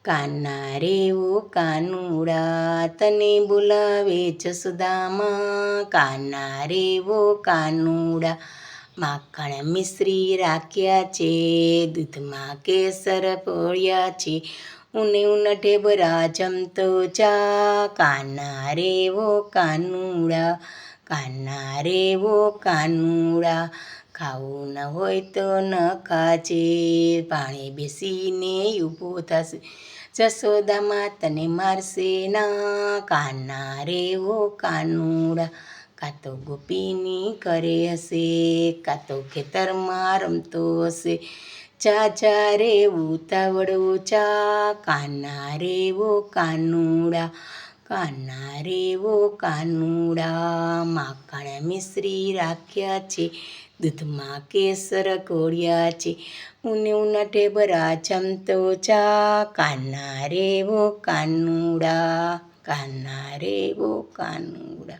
કાના રે ઓ કાનુડા તને બોલાવે જસોદામાં, કાના રે ઓ કાનુડા માખણ મિશ્રી રાખ્યા છે, દૂધમાં કેસર પોળ્યા છે, ઉને ઉન ઢેબરા જમતો જા, કાના રે ઓ કાનુડા, કાના રે ઓ કાનુડા ખાવું ન હોય તો ન ખાજે, પાણી બેસીને ઊભો થશે, જસોદામાં તને મારશે ના, કાના રે ઓ કાનુડા કાં તો ગોપીની ઘરે હશે, કાં તો ખેતરમાં રમતો હશે, જા જા રે ઉતાવળ જા, કાના રે ઓ કાનુડા, કાના રે ઓ કાનુડા માખણ મિશ્રી રાખ્યા છે, દૂધમાં કેસર ઘોળ્યા છે, ઉને ઉના ઢેબરા જમતો જા, કાના રે ઓ કાનુડા, કાના રે ઓ કાનુડા.